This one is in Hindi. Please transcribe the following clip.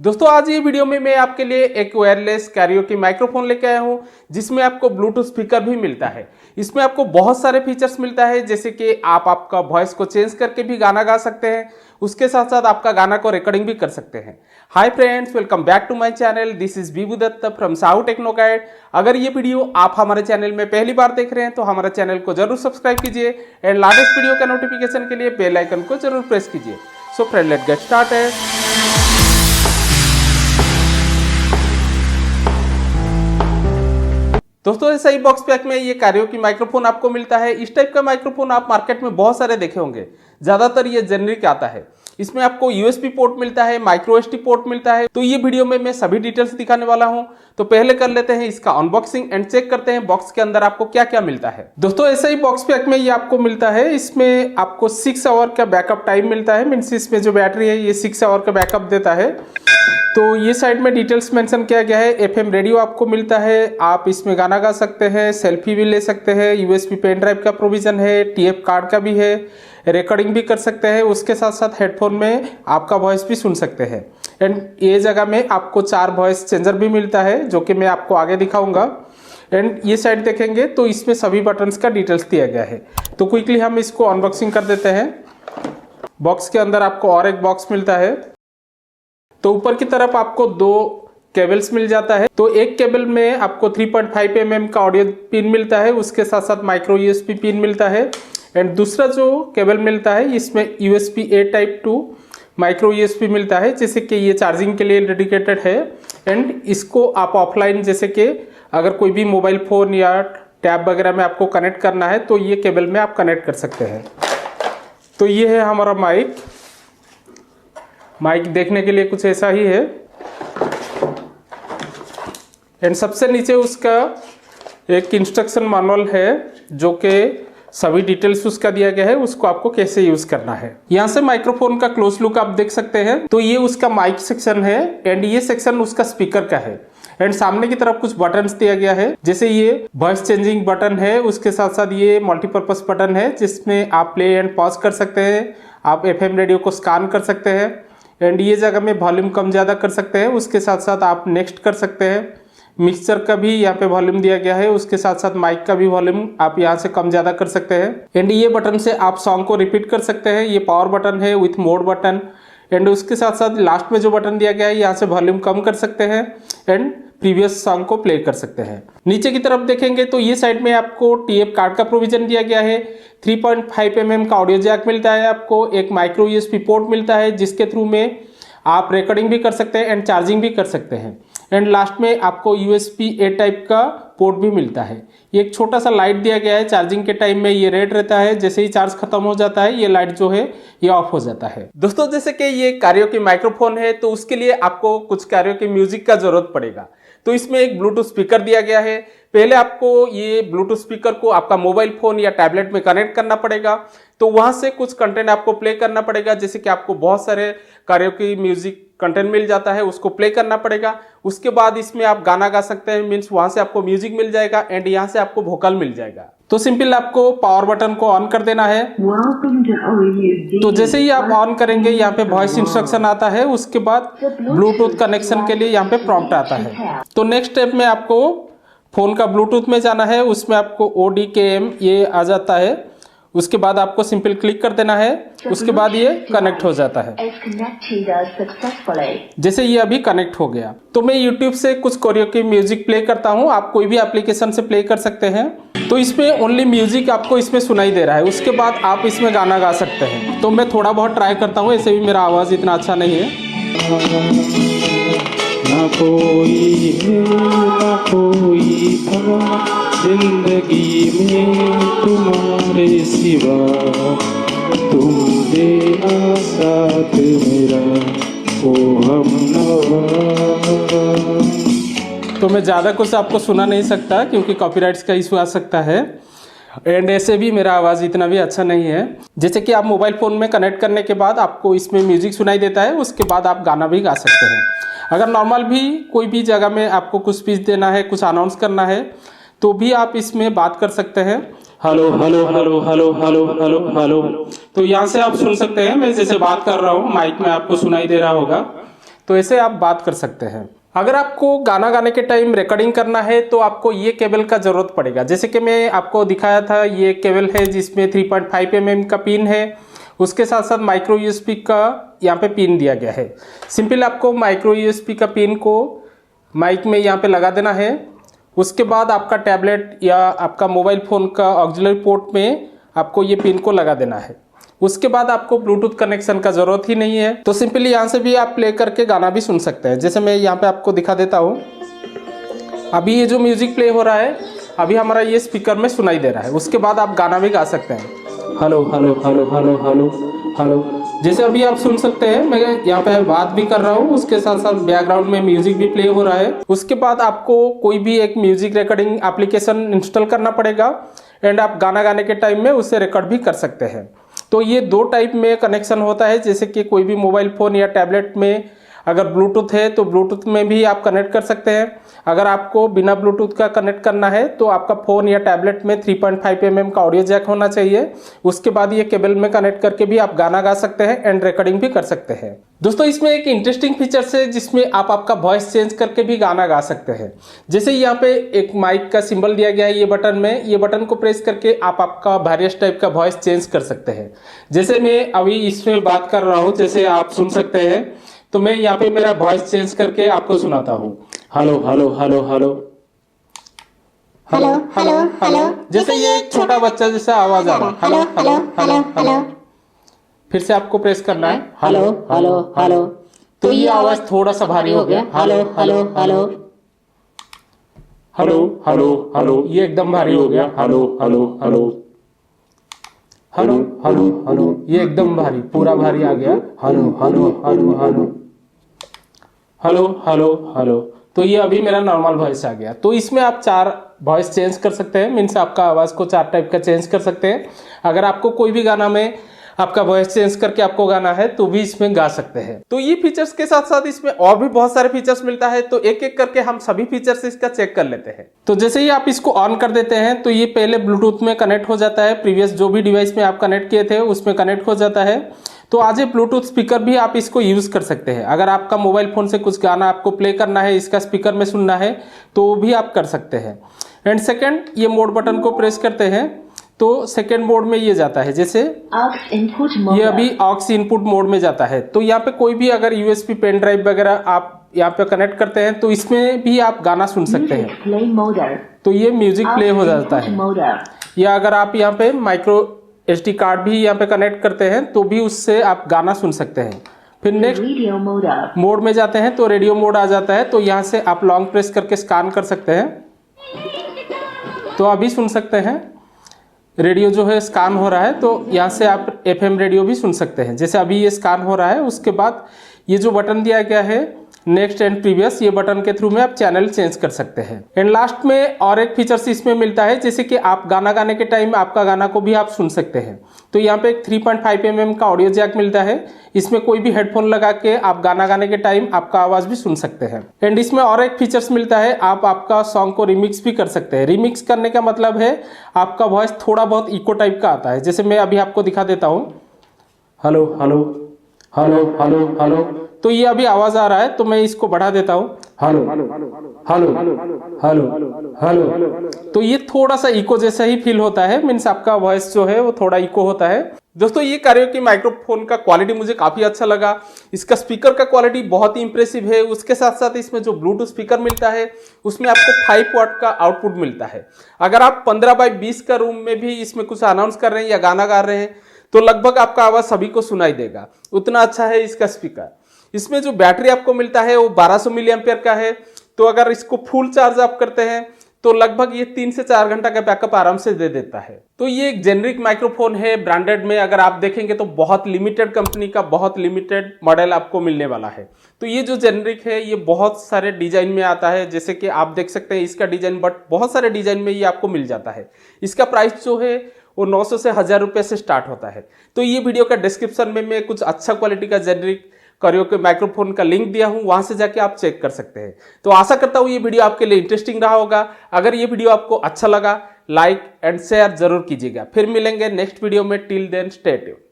दोस्तों आज ये वीडियो में मैं आपके लिए एक वायरलेस कैरियोकी माइक्रोफोन लेके आया हूँ जिसमें आपको ब्लूटूथ स्पीकर भी मिलता है। इसमें आपको बहुत सारे फीचर्स मिलता है, जैसे कि आप आपका वॉइस को चेंज करके भी गाना गा सकते हैं, उसके साथ साथ आपका गाना को रिकॉर्डिंग भी कर सकते हैं। Hi friends, welcome back to my channel. This is Vibhu Dutt from Sahu techno guide. अगर ये वीडियो आप हमारे चैनल में पहली बार देख रहे हैं तो हमारे चैनल को जरूर सब्सक्राइब कीजिए एंड लेटेस्ट वीडियो का नोटिफिकेशन के लिए बेल आइकन को जरूर प्रेस कीजिए। So friend, let's get started. दोस्तों ऐसा ही बॉक्स पैक में ये कैरियोकी माइक्रोफोन आपको मिलता है। इस टाइप का माइक्रोफोन आप मार्केट में बहुत सारे देखे होंगे, ज्यादातर ये जेनरिक आता है। इसमें आपको यूएसबी पोर्ट मिलता है, माइक्रो एसडी पोर्ट मिलता है। तो ये वीडियो में मैं सभी डिटेल्स दिखाने वाला हूं। तो पहले कर लेते हैं इसका अनबॉक्सिंग एंड चेक करते हैं बॉक्स के अंदर आपको क्या क्या मिलता है। दोस्तों ऐसा ही बॉक्स पैक में ये आपको मिलता है। इसमें आपको 6 आवर का बैकअप टाइम मिलता है, मीन्स इसमें जो बैटरी है ये 6 आवर का बैकअप देता है। तो ये साइड में डिटेल्स मेंशन किया गया है। एफएम रेडियो आपको मिलता है, आप इसमें गाना गा सकते हैं, सेल्फी भी ले सकते हैं, यूएसबी पेन ड्राइव का प्रोविजन है, टीएफ कार्ड का भी है, रिकॉर्डिंग भी कर सकते हैं। उसके साथ साथ हेडफोन में आपका वॉइस भी सुन सकते हैं। एंड ये जगह में आपको 4 वॉइस चेंजर भी मिलता है, जो कि मैं आपको आगे दिखाऊंगा। एंड ये साइड देखेंगे तो इसमें सभी बटन्स का डिटेल्स दिया गया है। तो क्विकली हम इसको अनबॉक्सिंग कर देते हैं। बॉक्स के अंदर आपको और एक बॉक्स मिलता है। तो ऊपर की तरफ आपको 2 केबल्स मिल जाता है। तो एक केबल में आपको 3.5 mm का ऑडियो पिन मिलता है, उसके साथ साथ माइक्रो यूएसबी पिन मिलता है। एंड दूसरा जो केबल मिलता है इसमें USB A Type 2 micro USB मिलता है, जैसे कि ये चार्जिंग के लिए डेडिकेटेड है। एंड इसको आप ऑफलाइन, जैसे कि अगर कोई भी मोबाइल फ़ोन या टैब वगैरह में आपको कनेक्ट करना है तो ये केबल में आप कनेक्ट कर सकते हैं। तो ये है हमारा माइक देखने के लिए कुछ ऐसा ही है। एंड सबसे नीचे उसका एक इंस्ट्रक्शन मैनुअल है, जो कि सभी डिटेल्स उसका दिया गया है, उसको आपको कैसे यूज करना है। यहाँ से माइक्रोफोन का क्लोज लुक आप देख सकते हैं। तो ये उसका माइक सेक्शन है एंड ये सेक्शन उसका स्पीकर का है। एंड सामने की तरफ कुछ बटन्स दिया गया है, जैसे ये वॉइस चेंजिंग बटन है, उसके साथ साथ ये मल्टीपर्पज बटन है जिसमें आप प्ले एंड पॉज कर सकते हैं, आप एफएम रेडियो को स्कैन कर सकते हैं। एंड ये जगह में वॉल्यूम कम ज़्यादा कर सकते हैं, उसके साथ साथ आप नेक्स्ट कर सकते हैं। मिक्सचर का भी यहाँ पे वॉल्यूम दिया गया है, उसके साथ साथ माइक का भी वॉल्यूम आप यहाँ से कम ज़्यादा कर सकते हैं। एंड ये बटन से आप सॉन्ग को रिपीट कर सकते हैं। ये पावर बटन है विथ मोड बटन। एंड उसके साथ साथ लास्ट में जो बटन दिया गया है, यहाँ से वॉल्यूम कम कर सकते हैं एंड प्रीवियस सॉन्ग को प्ले कर सकते हैं। नीचे की तरफ देखेंगे तो ये साइड में आपको टीएफ कार्ड का प्रोविजन दिया गया है। 3.5 mm का ऑडियो जैक मिलता है, आपको एक माइक्रो यूएसबी पोर्ट मिलता है जिसके थ्रू में आप रिकॉर्डिंग भी कर सकते हैं एंड चार्जिंग भी कर सकते हैं। एंड लास्ट में आपको USB A टाइप का पोर्ट भी मिलता है। ये एक छोटा सा लाइट दिया गया है, चार्जिंग के टाइम में ये रेड रहता है, जैसे ही चार्ज खत्म हो जाता है ये लाइट जो है ये ऑफ हो जाता है। दोस्तों जैसे कि ये कैरियोकी माइक्रोफोन है तो उसके लिए आपको कुछ कैरियोकी म्यूजिक का जरूरत पड़ेगा। तो इसमें एक ब्लूटूथ स्पीकर दिया गया है। पहले आपको ये ब्लूटूथ स्पीकर को आपका मोबाइल फोन या टैबलेट में कनेक्ट करना पड़ेगा। तो वहां से कुछ कंटेंट आपको प्ले करना पड़ेगा, जैसे कि आपको बहुत सारे कैरियोकी म्यूजिक कंटेंट मिल जाता है, उसको प्ले करना पड़ेगा। उसके बाद इसमें आप गाना गा सकते हैं, मीन्स वहां से आपको म्यूजिक मिल जाएगा एंड यहाँ से आपको वोकल मिल जाएगा। तो सिंपल आपको पावर बटन को ऑन कर देना है। तो जैसे ही आप ऑन करेंगे यहाँ पे वॉइस इंस्ट्रक्शन आता है, उसके बाद ब्लूटूथ कनेक्शन के लिए यहाँ पे प्रॉम्प्ट आता है। तो नेक्स्ट स्टेप में आपको फोन का ब्लूटूथ में जाना है, उसमें आपको ODKM ये आ जाता है। उसके बाद आपको सिंपल क्लिक कर देना है, उसके बाद ये कनेक्ट हो जाता है। जैसे ये अभी कनेक्ट हो गया। तो मैं YouTube से कुछ कैरियोकी म्यूजिक प्ले करता हूँ, आप कोई भी एप्लीकेशन से प्ले कर सकते हैं। तो इसमें ओनली म्यूजिक आपको इसमें सुनाई दे रहा है, उसके बाद आप इसमें गाना गा सकते हैं। तो मैं थोड़ा बहुत ट्राई करता हूँ, ऐसे भी मेरा आवाज़ इतना अच्छा नहीं है। ना कोई है ना कोई था जिंदगी में तुम्हारे सिवा, तुम देना साथ मेरा ओ हमनवा। तो मैं ज़्यादा कुछ आपको सुना नहीं सकता क्योंकि कॉपीराइट्स का इशू आ सकता है। एंड ऐसे भी मेरा आवाज़ इतना भी अच्छा नहीं है। जैसे कि आप मोबाइल फ़ोन में कनेक्ट करने के बाद आपको इसमें म्यूजिक सुनाई देता है, उसके बाद आप गाना भी गा सकते हैं। अगर नॉर्मल भी कोई भी जगह में आपको कुछ स्पीच देना है, कुछ अनाउंस करना है, तो भी आप इसमें बात कर सकते हैं। Hello hello hello hello hello hello hello. तो यहाँ से आप सुन सकते हैं, मैं जैसे बात कर रहा हूँ माइक में आपको सुनाई दे रहा होगा। तो ऐसे आप बात कर सकते हैं। अगर आपको गाना गाने के टाइम रिकॉर्डिंग करना है तो आपको ये केबल का ज़रूरत पड़ेगा। जैसे कि मैं आपको दिखाया था, ये केबल है जिसमें 3.5 mm का पिन है, उसके साथ साथ माइक्रो यूएसबी का यहाँ पे पिन दिया गया है। सिंपल आपको माइक्रो यूएसबी का पिन को माइक में यहाँ पे लगा देना है। उसके बाद आपका टैबलेट या आपका मोबाइल फ़ोन का ऑक्सिलरी पोर्ट में आपको ये पिन को लगा देना है। उसके बाद आपको ब्लूटूथ कनेक्शन का ज़रूरत ही नहीं है। तो सिंपली यहाँ से भी आप प्ले करके गाना भी सुन सकते हैं। जैसे मैं यहाँ पे आपको दिखा देता हूँ, अभी ये जो म्यूज़िक प्ले हो रहा है अभी हमारा ये स्पीकर में सुनाई दे रहा है। उसके बाद आप गाना भी गा सकते हैं। Hello hello hello hello hello hello, जैसे अभी आप सुन सकते हैं मैं यहाँ पे बात भी कर रहा हूँ, उसके साथ साथ बैकग्राउंड में म्यूजिक भी प्ले हो रहा है। उसके बाद आपको कोई भी एक म्यूजिक रिकॉर्डिंग एप्लीकेशन इंस्टॉल करना पड़ेगा एंड आप गाना गाने के टाइम में उसे रिकॉर्ड भी कर सकते हैं। तो ये दो टाइप में कनेक्शन होता है। जैसे कि कोई भी मोबाइल फ़ोन या टैबलेट में अगर ब्लूटूथ है तो ब्लूटूथ में भी आप कनेक्ट कर सकते हैं। अगर आपको बिना ब्लूटूथ का कनेक्ट करना है तो आपका फ़ोन या टैबलेट में 3.5 mm का ऑडियो जैक होना चाहिए। उसके बाद ये केबल में कनेक्ट करके भी आप गाना गा सकते हैं एंड रिकॉर्डिंग भी कर सकते हैं। दोस्तों इसमें एक इंटरेस्टिंग फीचर्स है जिसमें आप आपका वॉइस चेंज करके भी गाना गा सकते हैं। जैसे यहाँ पे एक माइक का सिंबल दिया गया है ये बटन में, ये बटन को प्रेस करके आप आपका वेरियस टाइप का वॉइस चेंज कर सकते हैं। जैसे मैं अभी इसमें बात कर रहा हूँ, जैसे आप सुन सकते हैं, तो मैं यहाँ पे मेरा वॉइस चेंज करके आपको सुनाता हूँ। Hello hello hello hello hello hello hello, जैसे ये छोटा बच्चा जैसा आवाज आ रहा है, हेलो हेलो हेलो हेलो। फिर से आपको प्रेस करना है हेलो हेलो हेलो, तो ये आवाज थोड़ा सा भारी हो गया। Hello hello hello hello hello hello, ये एकदम भारी हो गया। Hello hello hello hello hello hello, ये एकदम भारी, पूरा भारी आ गया। Hello hello hello hello hello hello hello, तो ये अभी मेरा नॉर्मल वॉइस आ गया। तो इसमें आप 4 वॉइस चेंज कर सकते हैं, मीन्स आपका आवाज़ को 4 टाइप का चेंज कर सकते हैं। अगर आपको कोई भी गाना में आपका वॉइस चेंज करके आपको गाना है तो भी इसमें गा सकते हैं। तो ये फीचर्स के साथ साथ इसमें और भी बहुत सारे फीचर्स मिलता है, तो एक एक करके हम सभी फीचर्स इसका चेक कर लेते हैं। तो जैसे ही आप इसको ऑन कर देते हैं तो ये पहले ब्लूटूथ में कनेक्ट हो जाता है, प्रीवियस जो भी डिवाइस में आप कनेक्ट किए थे उसमें कनेक्ट हो जाता है। तो आज ये ब्लूटूथ स्पीकर भी आप इसको यूज कर सकते हैं। अगर आपका मोबाइल फोन से कुछ गाना आपको प्ले करना है, इसका स्पीकर में सुनना है, तो भी आप कर सकते हैं। एंड सेकंड, ये मोड बटन को प्रेस करते हैं तो सेकंड मोड में ये जाता है। जैसे ये अभी ऑक्स इनपुट मोड में जाता है। तो यहाँ पे कोई भी अगर यूएसबी पेन ड्राइव वगैरह आप यहाँ पे कनेक्ट करते हैं तो इसमें भी आप गाना सुन सकते हैं। तो ये म्यूजिक प्ले हो जाता है। या अगर आप यहाँ पे माइक्रो SD कार्ड भी यहाँ पे कनेक्ट करते हैं तो भी उससे आप गाना सुन सकते हैं। फिर नेक्स्ट मोड में जाते हैं तो रेडियो मोड आ जाता है। तो यहाँ से आप लॉन्ग प्रेस करके स्कैन कर सकते हैं, तो अभी सुन सकते हैं। रेडियो जो है स्कैन हो रहा है, तो यहाँ से आप FM रेडियो भी सुन सकते हैं। जैसे अभी ये स्कैन हो रहा है, उसके बाद ये जो बटन दिया गया है नेक्स्ट एंड प्रीवियस, ये बटन के थ्रू में आप चैनल चेंज कर सकते हैं। एंड लास्ट में और एक फीचर्स इसमें मिलता है, जैसे कि आप गाना गाने के टाइम आपका गाना को भी आप सुन सकते हैं। तो यहाँ पे एक 3.5 mm का ऑडियो जैक मिलता है। इसमें कोई भी हेडफोन लगा के आप गाना गाने के टाइम आपका आवाज भी सुन सकते हैं। एंड इसमें और एक फीचर्स मिलता है, आप आपका सॉन्ग को रिमिक्स भी कर सकते हैं। रिमिक्स करने का मतलब है आपका वॉइस थोड़ा बहुत इको टाइप का आता है। जैसे मैं अभी आपको दिखा देता हूँ, hello hello hello hello hello, तो ये अभी आवाज आ रहा है, तो मैं इसको बढ़ा देता हूँ, हेलो हेलो हेलो हेलो, तो ये थोड़ा सा इको जैसा ही फील होता है। मीन्स आपका वॉइस जो है वो थोड़ा इको होता है। दोस्तों ये Karaoke माइक्रोफोन का क्वालिटी मुझे काफी अच्छा लगा। इसका स्पीकर का क्वालिटी बहुत ही इंप्रेसिव है। उसके साथ साथ इसमें जो ब्लूटूथ स्पीकर मिलता है उसमें आपको 5 वाट का आउटपुट मिलता है। अगर आप 15x20 का रूम में भी इसमें कुछ अनाउंस कर रहे हैं या गाना गा रहे हैं तो लगभग आपका आवाज सभी को सुनाई देगा, उतना अच्छा है इसका स्पीकर। इसमें जो बैटरी आपको मिलता है वो 1200 मिली एम्पियर का है। तो अगर इसको फुल चार्ज आप करते हैं तो लगभग ये 3 से 4 घंटा का बैकअप आराम से दे देता है। तो ये एक जेनरिक माइक्रोफोन है, ब्रांडेड में अगर आप देखेंगे तो बहुत लिमिटेड कंपनी का बहुत लिमिटेड मॉडल आपको मिलने वाला है। तो ये जो जेनरिक है ये बहुत सारे डिजाइन में आता है, जैसे कि आप देख सकते हैं इसका डिजाइन, बट बहुत सारे डिजाइन में ये आपको मिल जाता है। इसका प्राइस जो है वो 900 से 1000 रुपये से स्टार्ट होता है। तो ये वीडियो का डिस्क्रिप्शन में मैं कुछ अच्छा क्वालिटी का जेनरिक Karaoke माइक्रोफोन का लिंक दिया हूं, वहां से जाके आप चेक कर सकते हैं। तो आशा करता हूं ये वीडियो आपके लिए इंटरेस्टिंग रहा होगा। अगर ये वीडियो आपको अच्छा लगा लाइक एंड शेयर जरूर कीजिएगा। फिर मिलेंगे नेक्स्ट वीडियो में। Till then stay tuned.